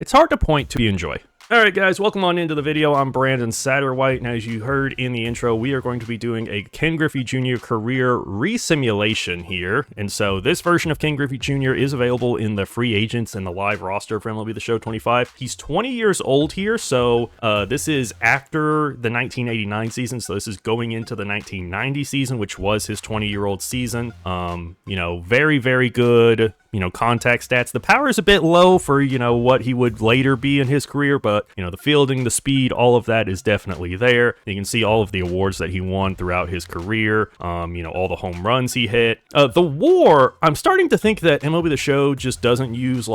It's hard to point to enjoy. Alright guys, welcome on into the video. I'm Brandon Satterwhite, and as you heard in the intro, we are going to be doing a Ken Griffey Jr. career resimulation here. And so this version of Ken Griffey Jr. is available in the free agents and the live roster for MLB The Show 25. He's 20 years old here, so this is after the 1989 season, so this is going into the 1990 season, which was his 20-year-old season. You know, very, very good, contact stats. The power is a bit low for, what he would later be in his career, but, the fielding, the speed, all of that is definitely there. You can see all of the awards that he won throughout his career, all the home runs he hit. The WAR, I'm starting to think that MLB The Show just doesn't use,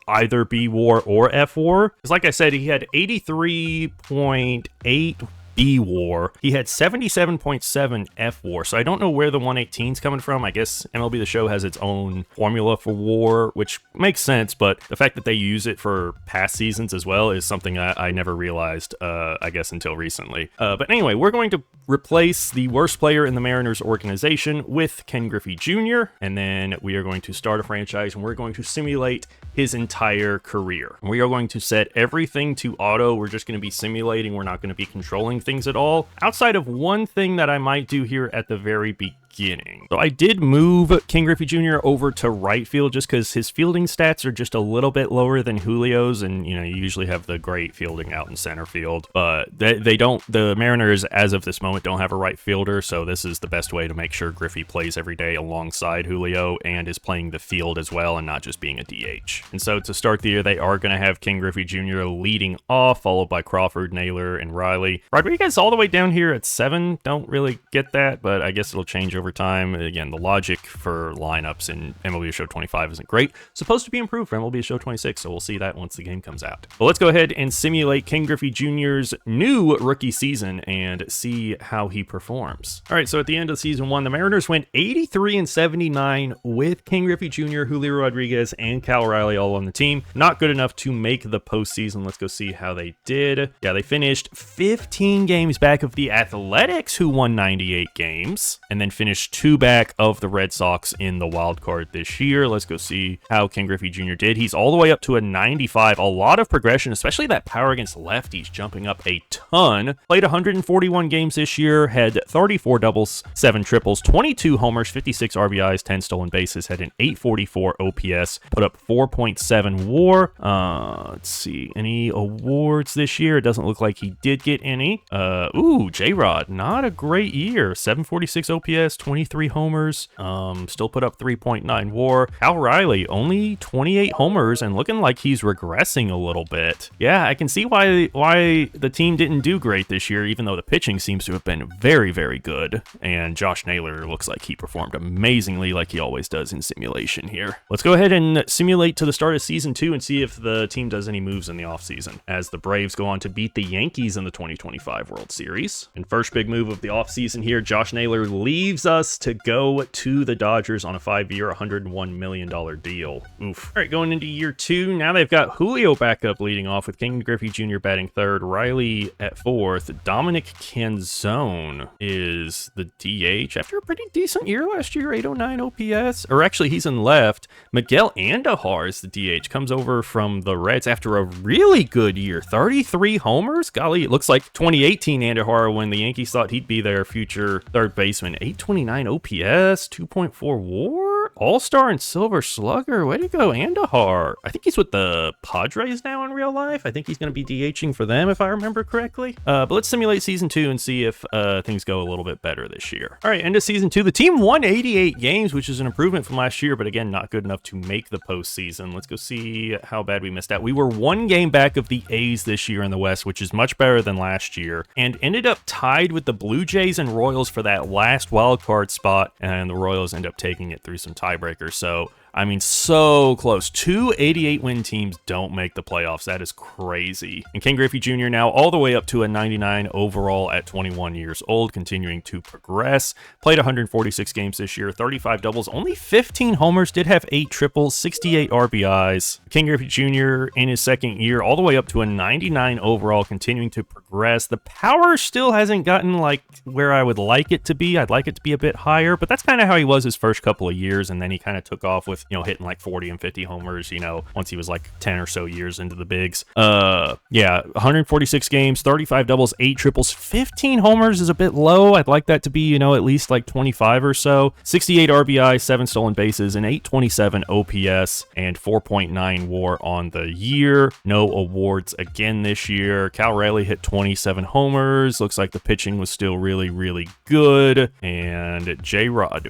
either B WAR or F WAR. Because like I said, he had 83.8 B WAR. He had 77.7 F WAR, so I don't know where the 118 is coming from. I guess MLB The Show has its own formula for WAR, which makes sense, but the fact that they use it for past seasons as well is something I never realized, I guess, until recently. But anyway, we're going to replace the worst player in the Mariners organization with Ken Griffey Jr., and then we are going to start a franchise, and we're going to simulate his entire career. We are going to set everything to auto. We're just going to be simulating. We're not going to be controlling things at all, outside of one thing that I might do here at the very beginning. So I did move Ken Griffey Jr. over to right field just because his fielding stats are just a little bit lower than Julio's, and you usually have the great fielding out in center field, but they don't. The Mariners, as of this moment, don't have a right fielder, so this is the best way to make sure Griffey plays every day alongside Julio and is playing the field as well and not just being a DH. And so to start the year, they are going to have Ken Griffey Jr. leading off, followed by Crawford, Naylor, and Riley. Rodriguez all the way down here at 7. Don't really get that, but I guess it'll change over time. Again, the logic for lineups in MLB Show 25 isn't great. Supposed to be improved for MLB Show 26, so we'll see that once the game comes out. But let's go ahead and simulate Ken Griffey Jr.'s new rookie season and see how he performs. All right, so at the end of season 1, the Mariners went 83-79 with Ken Griffey Jr., Julio Rodriguez, and Cal Riley all on the team. Not good enough to make the postseason. Let's go see how they did. Yeah, they finished 15 games back of the Athletics, who won 98 games, and then finished 2 back of the Red Sox in the wild card this year. Let's go see how Ken Griffey Jr. did. He's all the way up to a 95. A lot of progression, especially that power against lefties, jumping up a ton. Played 141 games this year, had 34 doubles, 7 triples, 22 homers, 56 RBIs, 10 stolen bases, had an 844 OPS, put up 4.7 WAR. Let's see, any awards this year? It doesn't look like he did get any. J-Rod, not a great year. 746 OPS, 23 homers, still put up 3.9 WAR. Cal Riley, only 28 homers and looking like he's regressing a little bit. Yeah, I can see why the team didn't do great this year, even though the pitching seems to have been very, very good. And Josh Naylor looks like he performed amazingly like he always does in simulation here. Let's go ahead and simulate to the start of season 2 and see if the team does any moves in the offseason, as the Braves go on to beat the Yankees in the 2025 World Series. And first big move of the offseason here, Josh Naylor leaves us to go to the Dodgers on a 5-year, $101 million deal. Oof. All right, going into year 2, now they've got Julio back up leading off with Ken Griffey Jr. batting 3rd, Riley at 4th. Dominic Canzone is the DH after a pretty decent year last year, 809 OPS. Or actually, he's in left. Miguel Andujar is the DH, comes over from the Reds after a really good year, 33 homers. Golly, it looks like 2018 Andujar when the Yankees thought he'd be their future third baseman. 829 OPS, 2.4 WAR, All-Star and Silver Slugger. Way to go, Andujar. I think he's with the Padres now in real life. I think he's going to be DHing for them, if I remember correctly. But let's simulate season 2 and see if things go a little bit better this year. All right, end of season 2. The team won 88 games, which is an improvement from last year, but again, not good enough to make the postseason. Let's go see how bad we missed out. We were 1 game back of the A's this year in the West, which is much better than last year, and ended up tied with the Blue Jays and Royals for that last wild card spot, and the Royals end up taking it through some tiebreakers. So I mean, so close. 2 88-win teams don't make the playoffs. That is crazy. And Ken Griffey Jr. now all the way up to a 99 overall at 21 years old, continuing to progress. Played 146 games this year, 35 doubles, only 15 homers, did have 8 triples, 68 RBIs. Ken Griffey Jr. in his second year, all the way up to a 99 overall, continuing to progress. The power still hasn't gotten like where I would like it to be. I'd like it to be a bit higher, but that's kind of how he was his first couple of years, and then he kind of took off with hitting like 40 and 50 homers, once he was like 10 or so years into the bigs. Yeah, 146 games, 35 doubles, 8 triples, 15 homers is a bit low. I'd like that to be, at least like 25 or so. 68 RBI, 7 stolen bases, and 827 OPS, and 4.9 WAR on the year. No awards again this year. Cal Raleigh hit 27 homers. Looks like the pitching was still really, really good. And J-Rod,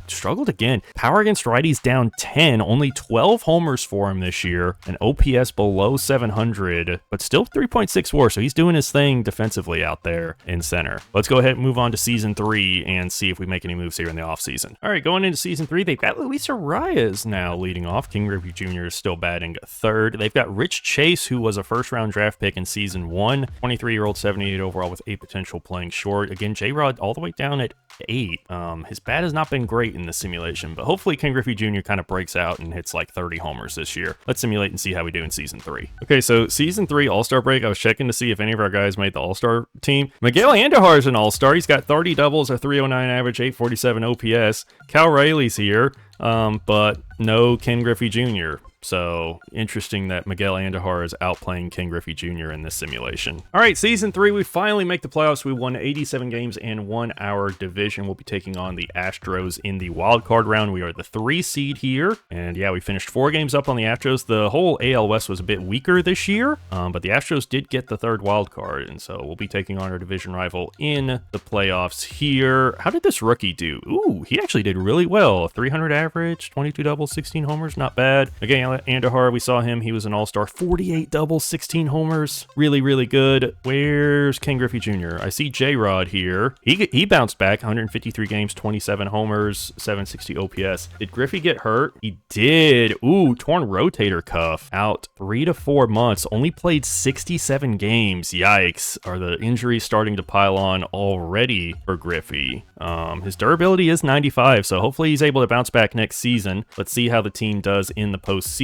struggled again. Power against righties down 10, only 12 homers for him this year. An OPS below 700, but still 3.6 WAR, so he's doing his thing defensively out there in center. Let's go ahead and move on to season 3 and see if we make any moves here in the offseason. All right, going into season 3, they've got Luis Arias now leading off. Ken Griffey Jr. is still batting third. They've got Rich Chase, who was a first-round draft pick in season 1, 23-year-old, 78 overall with 8 potential playing short. Again, J-Rod all the way down at 8. His bat has not been great in the simulation, but hopefully Ken Griffey Jr. kind of breaks out and hits like 30 homers this year. Let's simulate and see how we do in season 3. Okay, so season 3 All-Star break, I was checking to see if any of our guys made the All-Star team. Miguel Andujar is an All-Star. He's got 30 doubles, a 309 average, 847 OPS. Cal Raley's here, but no Ken Griffey Jr. So interesting that Miguel Andujar is outplaying Ken Griffey Jr. in this simulation. All right, season 3, we finally make the playoffs. We won 87 games and won our division. We'll be taking on the Astros in the wild card round. We are the 3 seed here. And yeah, we finished 4 games up on the Astros. The whole AL West was a bit weaker this year, but the Astros did get the 3rd wild card. And so we'll be taking on our division rival in the playoffs here. How did this rookie do? He actually did really well. 300 average, 22 doubles, 16 homers, not bad. Again, Andujar, we saw him. He was an all-star. 48 doubles, 16 homers. Really, really good. Where's Ken Griffey Jr.? I see J-Rod here. He bounced back. 153 games, 27 homers, 760 OPS. Did Griffey get hurt? He did. Torn rotator cuff. Out 3 to 4 months. Only played 67 games. Yikes. Are the injuries starting to pile on already for Griffey? His durability is 95, so hopefully he's able to bounce back next season. Let's see how the team does in the postseason.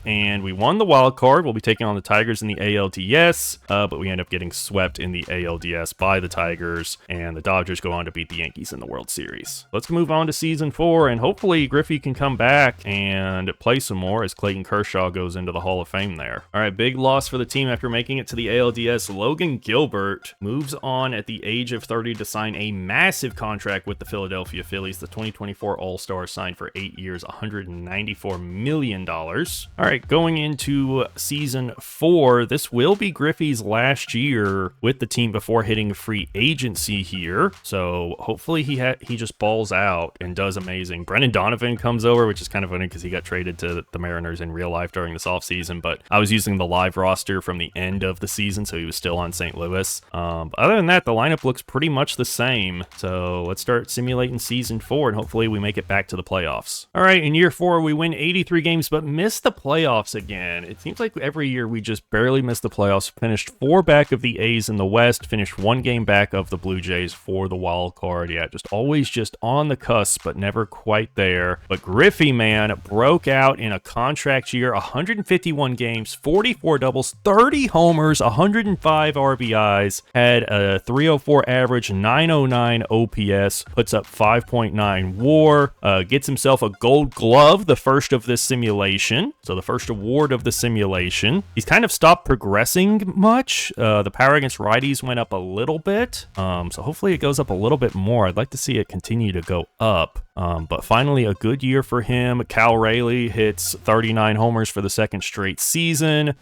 And we won the wild card. We'll be taking on the Tigers in the ALDS, but we end up getting swept in the ALDS by the Tigers, and the Dodgers go on to beat the Yankees in the World Series. Let's move on to season 4, and hopefully Griffey can come back and play some more as Clayton Kershaw goes into the Hall of Fame there. All right, big loss for the team after making it to the ALDS. Logan Gilbert moves on at the age of 30 to sign a massive contract with the Philadelphia Phillies. The 2024 All-Star signed for 8 years, $194 million. All right, going into season 4, this will be Griffey's last year with the team before hitting free agency here. So hopefully he just balls out and does amazing. Brendan Donovan comes over, which is kind of funny because he got traded to the Mariners in real life during this offseason, but I was using the live roster from the end of the season, so he was still on St. Louis. But other than that, the lineup looks pretty much the same. So let's start simulating season 4, and hopefully we make it back to the playoffs. All right, in year 4, we win 83 games, but miss the playoffs again. It seems like every year we just barely miss the playoffs. Finished 4 back of the A's in the West, finished 1 game back of the Blue Jays for the wild card. Yeah, just always just on the cusp, but never quite there. But Griffey, man, broke out in a contract year, 151 games, 44 doubles, 30 homers, 105 RBIs, had a 304 average, 909 OPS, puts up 5.9 WAR, gets himself a Gold Glove, the first of this simulation, so the first award of the simulation. He's kind of stopped progressing much. The power against righties went up a little bit, so hopefully it goes up a little bit more. I'd like to see it continue to go up. But finally, a good year for him. Cal Raleigh hits 39 homers for the 2nd straight season.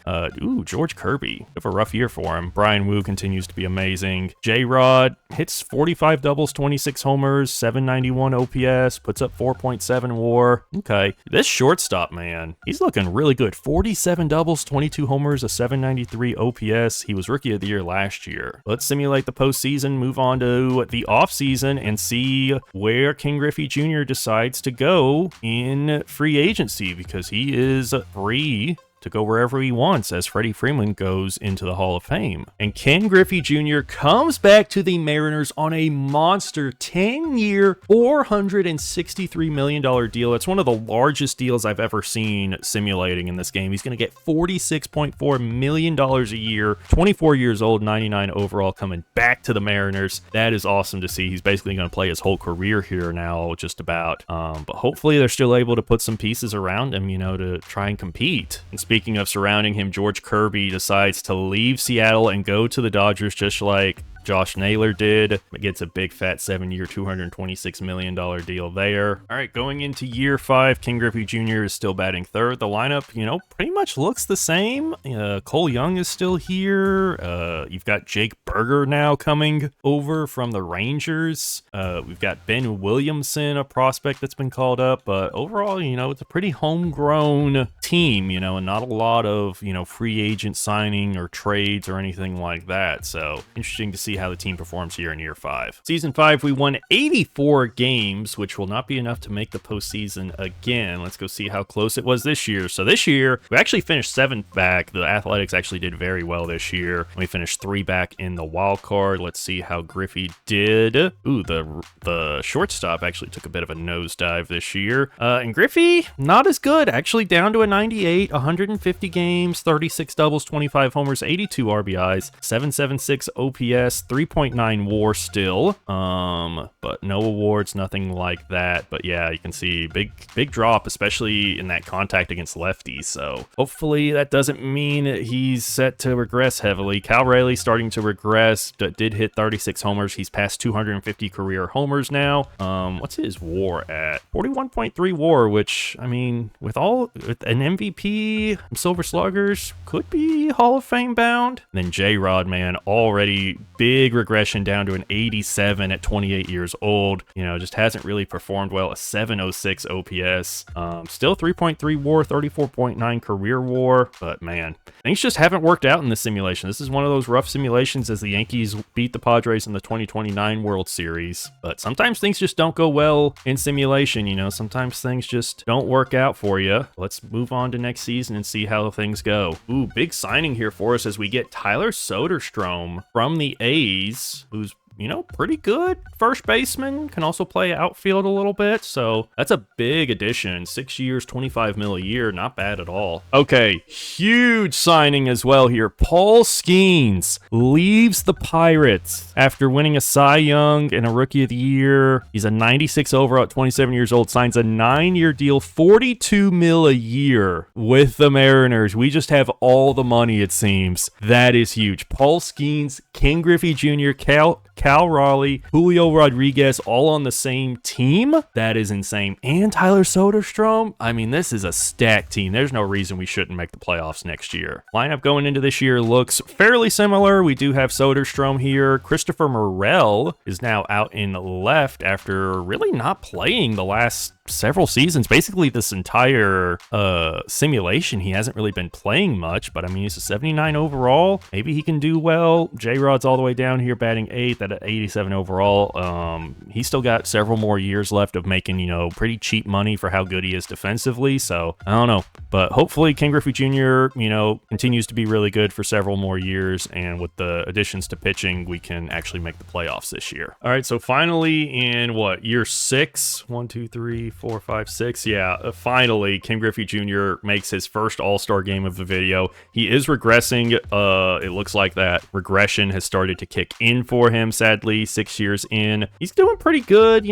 George Kirby, have a rough year for him. Brian Wu continues to be amazing. J-Rod hits 45 doubles, 26 homers, 791 OPS, puts up 4.7 WAR. Okay, this shortstop, man, he's looking really good. 47 doubles, 22 homers, a 793 OPS. He was Rookie of the Year last year. Let's simulate the postseason, move on to the offseason, and see where Ken Griffey Jr. decides to go in free agency, because he is free to go wherever he wants as Freddie Freeman goes into the Hall of Fame. And Ken Griffey Jr. comes back to the Mariners on a monster 10-year, $463 million deal. That's one of the largest deals I've ever seen simulating in this game. He's going to get $46.4 million a year, 24 years old, 99 overall, coming back to the Mariners. That is awesome to see. He's basically going to play his whole career here now, just about. But hopefully they're still able to put some pieces around him, to try and compete. And speaking of surrounding him, George Kirby decides to leave Seattle and go to the Dodgers, just like Josh Naylor did. It gets a big fat 7-year, $226 million deal there. All right, going into year 5, Ken Griffey Jr. is still batting third. The lineup, pretty much looks the same. Cole Young is still here. You've got Jake Berger now coming over from the Rangers. We've got Ben Williamson, a prospect that's been called up. But overall, it's a pretty homegrown team, and not a lot of, free agent signing or trades or anything like that. So interesting to see how the team performs here in year 5. Season 5, we won 84 games, which will not be enough to make the postseason again. Let's go see how close it was this year. So this year, we actually finished 7th back. The Athletics actually did very well this year. We finished 3 back in the wild card. Let's see how Griffey did. Ooh, the shortstop actually took a bit of a nosedive this year. And Griffey, not as good. Actually down to a 98, 150 games, 36 doubles, 25 homers, 82 RBIs, 776 OPS, 3.9 WAR still, but no awards, nothing like that. But yeah, you can see big drop, especially in that contact against lefties. So hopefully that doesn't mean he's set to regress heavily. Cal Raleigh starting to regress, did hit 36 homers. He's past 250 career homers now. What's his WAR at? 41.3 WAR, which, I mean, with an MVP, Silver Sluggers, could be Hall of Fame bound. And then J-Rod, man, already big regression down to an 87 at 28 years old. Just hasn't really performed well. A 706 OPS. Still 3.3 WAR, 34.9 career WAR. But man, things just haven't worked out in this simulation. This is one of those rough simulations as the Yankees beat the Padres in the 2029 World Series. But sometimes things just don't go well in simulation. Sometimes things just don't work out for you. Let's move on to next season and see how things go. Ooh, big signing here for us as we get Tyler Soderstrom from the A's, who's pretty good first baseman, can also play outfield a little bit. So that's a big addition. 6 years, 25 mil a year. Not bad at all. Okay, huge signing as well here. Paul Skeens leaves the Pirates after winning a Cy Young and a Rookie of the Year. He's a 96 overall at 27 years old, signs a 9-year deal, 42 mil a year with the Mariners. We just have all the money, it seems. That is huge. Paul Skeens, Ken Griffey Jr., Cal Raleigh, Julio Rodriguez, all on the same team. That is insane. And Tyler Soderstrom. I mean, this is a stacked team. There's no reason we shouldn't make the playoffs next year. Lineup going into this year looks fairly similar. We do have Soderstrom here. Christopher Morel is now out in left after really not playing the last several seasons. Basically this entire simulation, he hasn't really been playing much, but I mean, he's a 79 overall. Maybe he can do well. J-Rod's all the way down here batting 8th at 87 overall. He's still got several more years left of making, pretty cheap money for how good he is defensively. So I don't know, but hopefully Ken Griffey Jr., continues to be really good for several more years. And with the additions to pitching, we can actually make the playoffs this year. All right. So finally in year 6, 1, 2, 3, 4, 5, 6. Yeah, finally, Ken Griffey Jr. makes his first All-Star game of the video. He is regressing. It looks like that regression has started to kick in for him, sadly, 6 years in. He's doing pretty good,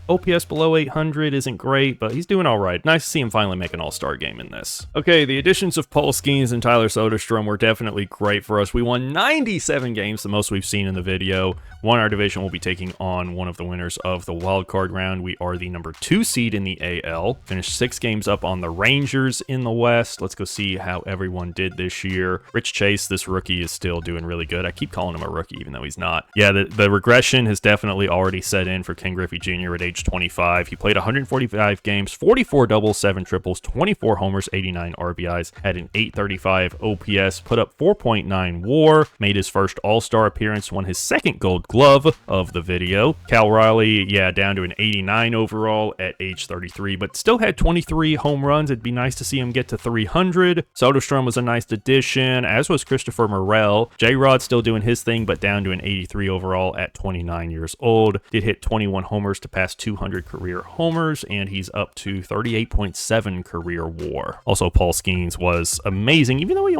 OPS below 800 isn't great, but he's doing all right. Nice to see him finally make an All-Star game in this. Okay, the additions of Paul Skeens and Tyler Soderstrom were definitely great for us. We won 97 games, the most we've seen in the video. Won our division. We'll be taking on one of the winners of the wild card round. We are the number 2 seed in the AL. Finished 6 games up on the Rangers in the West. Let's go see how everyone did this year. Rich Chase, this rookie, is still doing really good. I keep calling him a rookie even though he's not. Yeah, the regression has definitely already set in for Ken Griffey Jr. at age 25. He played 145 games, 44 doubles, 7 triples, 24 homers, 89 RBIs, had an 835 OPS, put up 4.9 WAR, made his first All-Star appearance, won his second Gold Glove of the video. Cal Raleigh, yeah, down to an 89 overall at age 33, but still had 23 home runs. It'd be nice to see him get to 300. Soderstrom was a nice addition, as was Christopher Morel. J-Rod still doing his thing, but down to an 83 overall at 29 years old. Did hit 21 homers to pass 200 career homers, and he's up to 38.7 career WAR. Also, Paul Skeens was amazing, even though he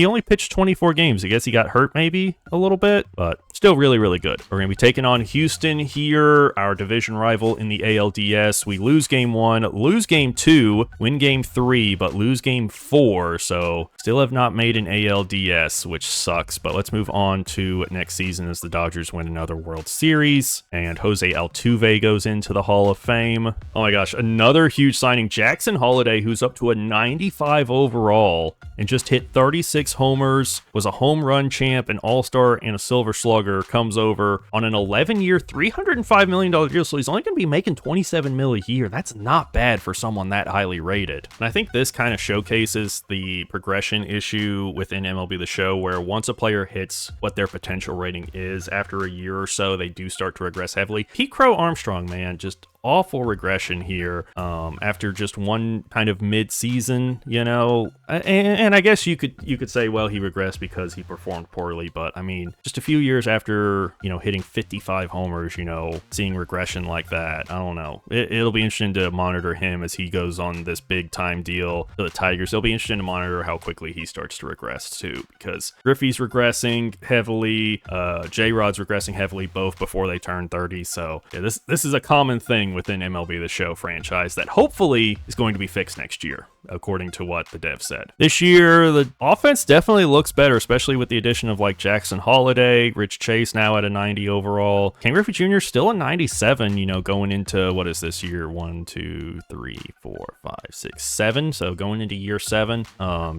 only pitched 24 games. I guess he got hurt maybe a little bit, but still really, really good. We're going to be taking on Houston here, our division rival in the ALDS. We lose game 1, lose game 2, win game 3, but lose game 4, so still have not made an ALDS, which sucks. But let's move on to next season as the Dodgers win another World Series, and Jose Altuve goes into the Hall of Fame. Oh my gosh, another huge signing, Jackson Holliday, who's up to a 95 overall and just hit 36 homers, was a home run champ, an all-star, and a silver slugger, comes over on an 11-year, $305 million deal, so he's only going to be making $27 million a year. That's not bad for someone that highly rated. And I think this kind of showcases the progression issue within MLB The Show, where once a player hits what their potential rating is, after a year or so, they do start to regress heavily. Pete Crow Armstrong, man, just awful regression here after just one kind of mid-season, you know, and I guess you could say, well, he regressed because he performed poorly, but I mean, just a few years after, you know, hitting 55 homers, you know, seeing regression like that, I don't know. It'll be interesting to monitor him as he goes on this big time deal to the Tigers. It'll be interesting to monitor how quickly he starts to regress too, because Griffey's regressing heavily, J-Rod's regressing heavily, both before they turn 30. So yeah, this is a common thing within MLB The Show franchise that hopefully is going to be fixed next year, according to what the dev said. This year, the offense definitely looks better, especially with the addition of like Jackson Holliday, Rich Chase now at a 90 overall. Ken Griffey Jr. still a 97, you know, going into, what is this year? 1, 2, 3, 4, 5, 6, 7. So going into year 7,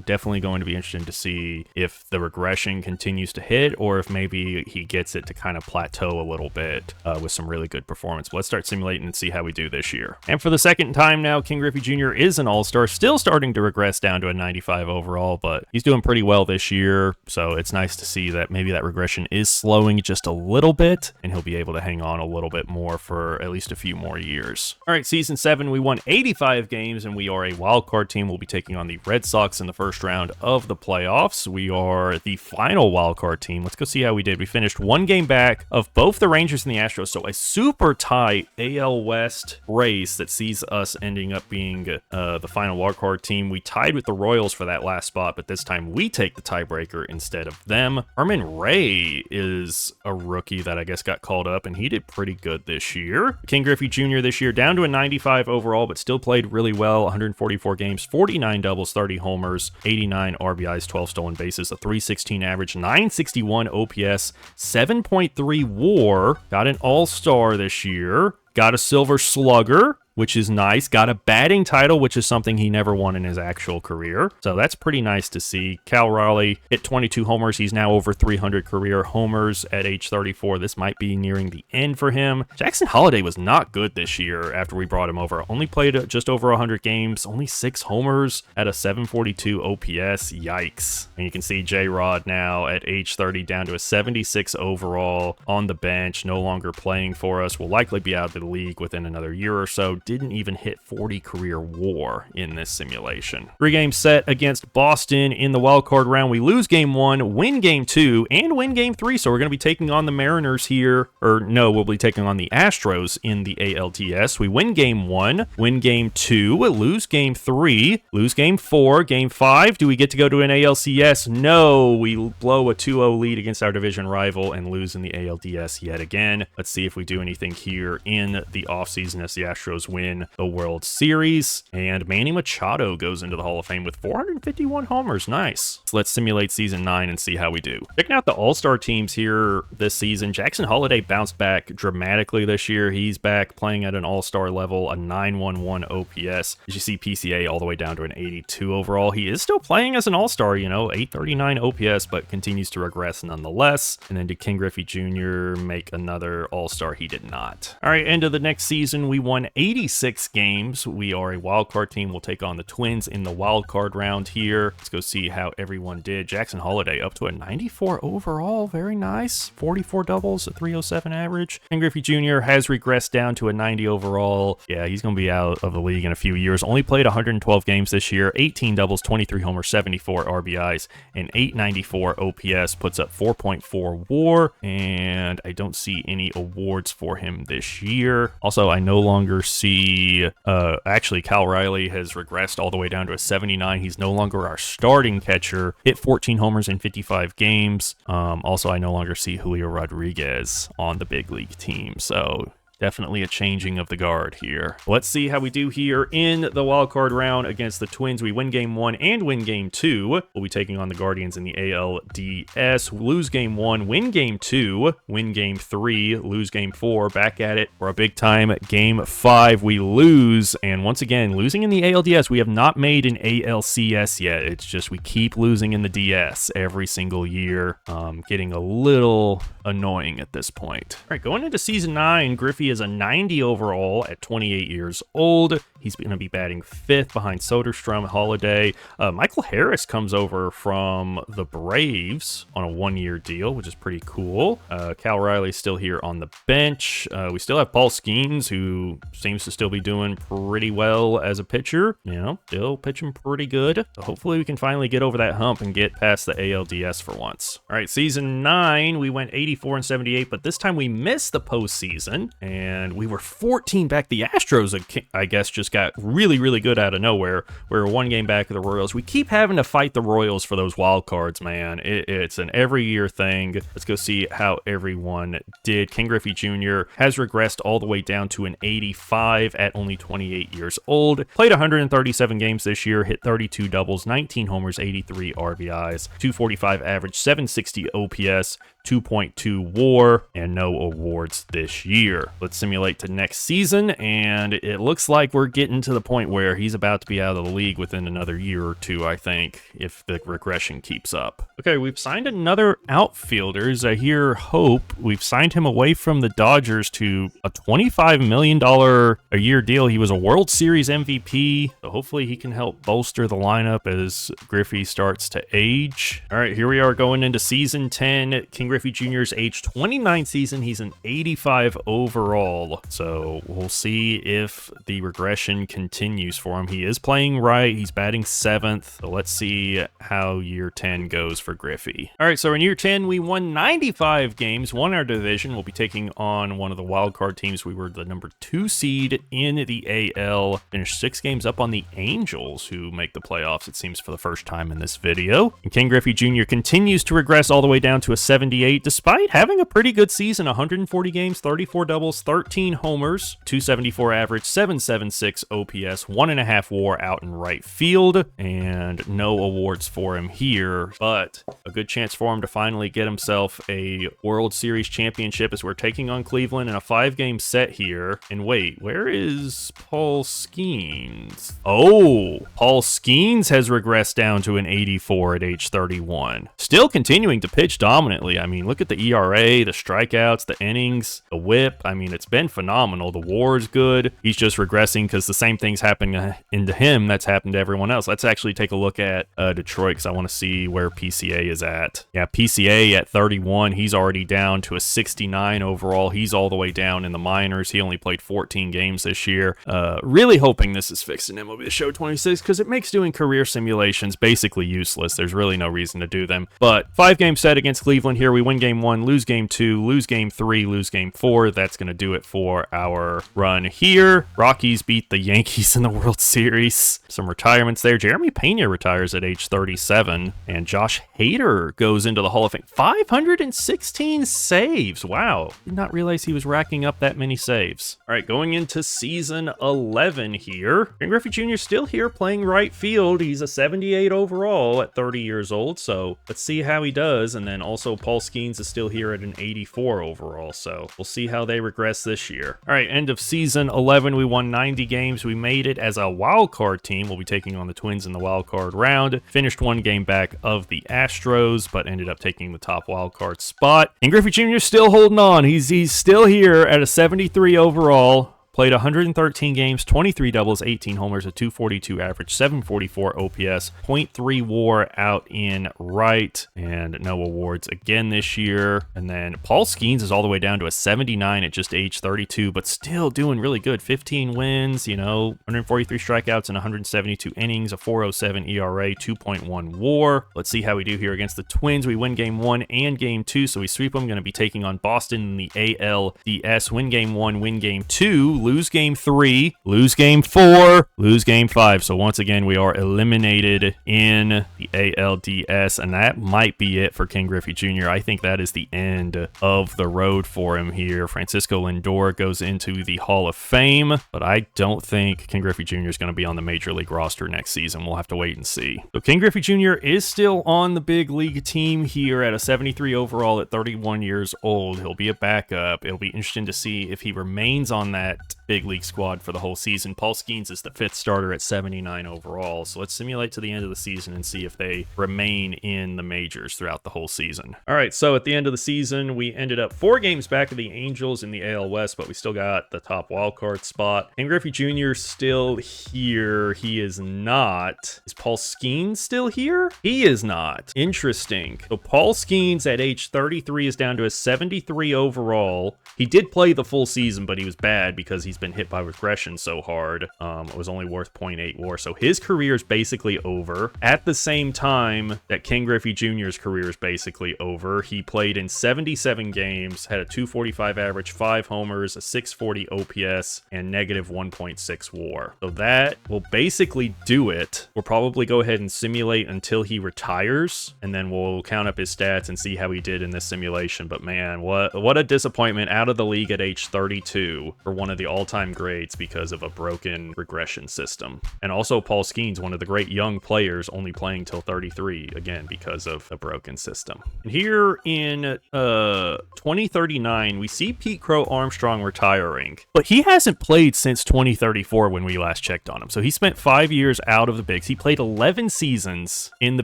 definitely going to be interesting to see if the regression continues to hit or if maybe he gets it to kind of plateau a little bit with some really good performance. But let's start simulating and see how we do this year. And for the second time now, Ken Griffey Jr. is an all-star, still starting to regress down to a 95 overall, but he's doing pretty well this year, so it's nice to see that maybe that regression is slowing just a little bit, and he'll be able to hang on a little bit more for at least a few more years. All right, season 7, we won 85 games, and we are a wild card team. We'll be taking on the Red Sox in the first round of the playoffs. We are the final wild card team. Let's go see how we did. We finished one game back of both the Rangers and the Astros, so a super tight AL West race that sees us ending up being the final wild card team. We tied with the Royals for that last spot, but this time we take the tiebreaker instead of them. Herman Ray is a rookie that I guess got called up, and he did pretty good this year. Ken Griffey Jr. this year down to a 95 overall, but still played really well. 144 games, 49 doubles, 30 homers, 89 RBIs, 12 stolen bases, a 316 average, 961 OPS, 7.3 WAR. Got an all-star this year. Got a silver slugger, which is nice. Got a batting title, which is something he never won in his actual career. So that's pretty nice to see. Cal Raleigh hit 22 homers. He's now over 300 career homers at age 34. This might be nearing the end for him. Jackson Holliday was not good this year after we brought him over. Only played just over 100 games, only 6 homers at a 742 OPS. Yikes. And you can see J-Rod now at age 30 down to a 76 overall on the bench, no longer playing for us. Will likely be out of the league within another year or so. Didn't even hit 40 career WAR in this simulation. 3-game set against Boston in the wild card round. We lose game 1, win game 2, and win game 3. So we're going to be taking on the Mariners here. Or no, we'll be taking on the Astros in the ALDS. We win game 1, win game 2, lose game 3, lose game 4, game 5. Do we get to go to an ALCS? No, we blow a 2-0 lead against our division rival and lose in the ALDS yet again. Let's see if we do anything here in the offseason as the Astros win the World Series. And Manny Machado goes into the Hall of Fame with 451 homers. Nice. So let's simulate season 9 and see how we do. Checking out the All-Star teams here this season. Jackson Holliday bounced back dramatically this year. He's back playing at an All-Star level, a 911 OPS. As you see, PCA all the way down to an 82 overall. He is still playing as an All-Star, you know, 839 OPS, but continues to regress nonetheless. And then did Ken Griffey Jr. make another All-Star? He did not. All right, end of the next season, we won 86 games. We are a wild card team. We'll take on the Twins in the wild card round here. Let's go see how everyone did. Jackson Holliday up to a 94 overall. Very nice. 44 doubles, a 307 average. Ken Griffey Jr. has regressed down to a 90 overall. Yeah, he's going to be out of the league in a few years. Only played 112 games this year. 18 doubles, 23 homers, 74 RBIs, and 894 OPS. Puts up 4.4 WAR, and I don't see any awards for him this year. Also, I no longer see, actually, Cal Riley has regressed all the way down to a 79. He's no longer our starting catcher. Hit 14 homers in 55 games. Also, I no longer see Julio Rodriguez on the big league team, so definitely a changing of the guard here. Let's see how we do here in the wildcard round against the Twins. We win game 1 and win game 2. We'll be taking on the Guardians in the ALDS. Lose game 1, win game 2, win game 3, lose game 4. Back at it for a big time game 5. We lose, and once again, losing in the ALDS. We have not made an ALCS yet. It's just we keep losing in the DS every single year. Getting a little annoying at this point. All right, going into season 9, Griffey is a 90 overall at 28 years old. He's going to be batting 5th behind Soderstrom, Holiday. Michael Harris comes over from the Braves on a 1-year deal, which is pretty cool. Cal Riley's still here on the bench. We still have Paul Skeens, who seems to still be doing pretty well as a pitcher. You know, still pitching pretty good. So hopefully we can finally get over that hump and get past the ALDS for once. All right, season 9, we went 84 and 78, but this time we missed the postseason, and we were 14 back. The Astros, I guess, just got really, really good out of nowhere. We were 1 game back of the Royals. We keep having to fight the Royals for those wild cards, man. It's an every year thing. Let's go see how everyone did. Ken Griffey Jr. has regressed all the way down to an 85 at only 28 years old. Played 137 games this year, hit 32 doubles, 19 homers, 83 RBIs, 245 average, 760 OPS, 2.2 WAR, and no awards this year. Let's simulate to next season, and it looks like we're getting to the point where he's about to be out of the league within another year or two, I think, if the regression keeps up. Okay, we've signed another outfielder. As I hear Hope, we've signed him away from the Dodgers to a $25 million a year deal. He was a World Series MVP, so hopefully he can help bolster the lineup as Griffey starts to age. All right, here we are going into season 10. Ken Griffey Jr.'s age 29 season. He's an 85 overall, so we'll see if the regression continues for him. He is playing right. He's batting 7th, so let's see how year 10 goes for Griffey. All right, so in year 10, we won 95 games, won our division. We'll be taking on one of the wild card teams. We were the number 2 seed in the AL, finished 6 games up on the Angels, who make the playoffs, it seems, for the first time in this video. And Ken Griffey Jr. continues to regress all the way down to a 78, despite having a pretty good season. 140 games, 34 doubles, 13 homers, 274 average, 776 OPS, 1.5 WAR out in right field, and no awards for him here, but a good chance for him to finally get himself a World Series championship as we're taking on Cleveland in a 5-game set here. And wait, where is Paul Skeens? Oh, Paul Skeens has regressed down to an 84 at age 31. Still continuing to pitch dominantly. I mean, look at the ERA, the strikeouts, the innings, the whip. I mean, it's been phenomenal. The WAR is good. He's just regressing because the same thing's happening into him that's happened to everyone else. Let's actually take a look at Detroit because I want to see where PCA is at. Yeah, PCA at 31. He's already down to a 69 overall. He's all the way down in the minors. He only played 14 games this year. Really hoping this is fixed in MLB The Show 26 because it makes doing career simulations basically useless. There's really no reason to do them. But 5-game set against Cleveland here. We win game 1, lose game 2, lose game 3, lose game 4. That's going to do it for our run here. Rockies beat the Yankees in the World Series. Some retirements there. Jeremy Pena retires at age 37, and Josh Hader goes into the Hall of Fame. 516 saves. Wow. Did not realize he was racking up that many saves. All right, going into season 11 here. Ken Griffey Jr. still here playing right field. He's a 78 overall at 30 years old, so let's see how he does. And then also Paul Skeens is still here at an 84 overall, so we'll see how they regress this year. All right, end of season 11, we won 90 games. We made it as a wild card team. We'll be taking on the Twins in the wild card round. Finished one game back of the Astros, but ended up taking the top wild card spot. And Griffey Jr. still holding on. He's still here at a 73 overall. Played 113 games, 23 doubles, 18 homers, a 242 average, 744 OPS, .3 WAR out in right, and no awards again this year. And then Paul Skeens is all the way down to a 79 at just age 32, but still doing really good. 15 wins, 143 strikeouts in 172 innings, a 4.07 ERA, 2.1 WAR. Let's see how we do here against the Twins. We win game 1 and game 2, so we sweep them. Going to be taking on Boston in the ALDS. Win game 1, win game 2. Lose game 3, lose game 4, lose game 5. So once again, we are eliminated in the ALDS, and that might be it for Ken Griffey Jr. I think that is the end of the road for him here. Francisco Lindor goes into the Hall of Fame, but I don't think Ken Griffey Jr. is going to be on the Major League roster next season. We'll have to wait and see. So Ken Griffey Jr. is still on the big league team here at a 73 overall at 31 years old. He'll be a backup. It'll be interesting to see if he remains on that big league squad for the whole season. Paul Skeens is the 5th starter at 79 overall. So let's simulate to the end of the season and see if they remain in the majors throughout the whole season. All right, so at the end of the season, we ended up 4 games back of the Angels in the AL West, but we still got the top wildcard spot. And Griffey Jr. still here. He is not. Is Paul Skeens still here? He is not. Interesting. So Paul Skeens at age 33 is down to a 73 overall. He did play the full season, but he was bad because he's been hit by regression so hard. It was only worth 0.8 WAR. So his career is basically over. At the same time that Ken Griffey Jr.'s career is basically over, he played in 77 games, had a 245 average, 5 homers, a 640 OPS, and negative 1.6 WAR. So that will basically do it. We'll probably go ahead and simulate until he retires, and then we'll count up his stats and see how he did in this simulation. But man, what a disappointment, out of the league at age 32 for one of the all-time greats because of a broken regression system. And also Paul Skeens, one of the great young players, only playing till 33, again, because of a broken system. And here in 2039, we see Pete Crow Armstrong retiring, but he hasn't played since 2034 when we last checked on him. So he spent 5 years out of the bigs. He played 11 seasons in the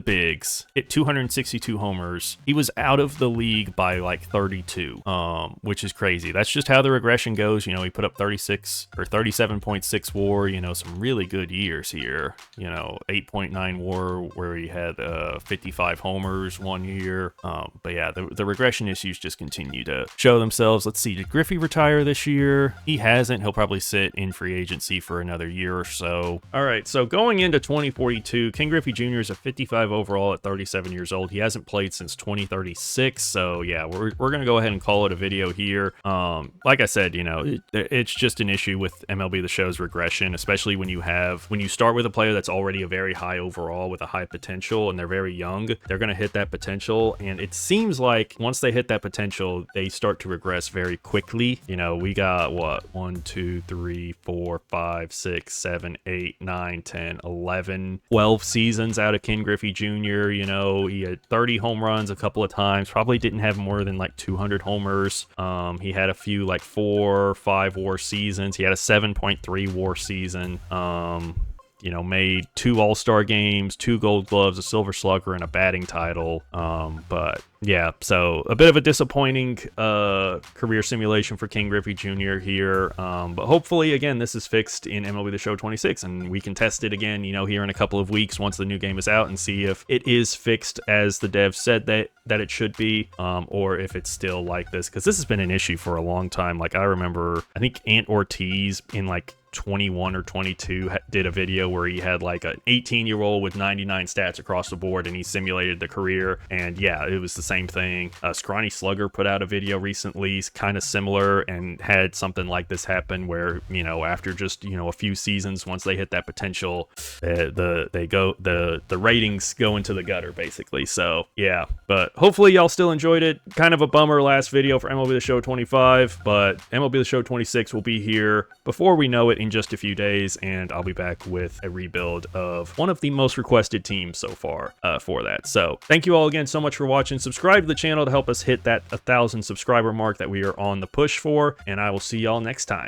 bigs, hit 262 homers. He was out of the league by like 32, which is crazy. That's just how the regression goes. He put up 36 or 37.6 WAR, some really good years here. 8.9 WAR where he had 55 homers one year. But yeah, the regression issues just continue to show themselves. Let's see, did Griffey retire this year? He hasn't. He'll probably sit in free agency for another year or so. All right, so going into 2042, Ken Griffey Jr. is a 55 overall at 37 years old. He hasn't played since 2036. So yeah, we're going to go ahead and call it a video here. Like I said, it's just an issue with MLB The Show's regression, especially when you start with a player that's already a very high overall with a high potential and they're very young. They're going to hit that potential, and it seems like once they hit that potential, they start to regress very quickly. We got what, 1 2 3 4 5 6 7 8 9 10 11 12 seasons out of Ken Griffey Jr. He had 30 home runs a couple of times, probably didn't have more than like 200 homers. He had a few like 4 or 5 WAR seasons. He had a 7.3 WAR season. Made 2 All-Star games, 2 Gold Gloves, a Silver Slugger, and a batting title. But yeah, so a bit of a disappointing career simulation for Ken Griffey Jr. here. But hopefully, again, this is fixed in MLB The Show 26, and we can test it again, here in a couple of weeks once the new game is out and see if it is fixed as the devs said that it should be, or if it's still like this, because this has been an issue for a long time. Like, I remember, I think Ant Ortiz in like 21 or 22 did a video where he had like an 18-year-old with 99 stats across the board, and he simulated the career. And yeah, it was the same thing. Scrawny Slugger put out a video recently, kind of similar, and had something like this happen where, you know, after just, you know, a few seasons, once they hit that potential, the ratings go into the gutter basically. So yeah, but hopefully y'all still enjoyed it. Kind of a bummer last video for MLB The Show 25, but MLB The Show 26 will be here before we know it in just a few days, and I'll be back with a rebuild of one of the most requested teams so far for that. So thank you all again so much for watching. Subscribe to the channel to help us hit that 1,000 subscriber mark that we are on the push for, and I will see y'all next time.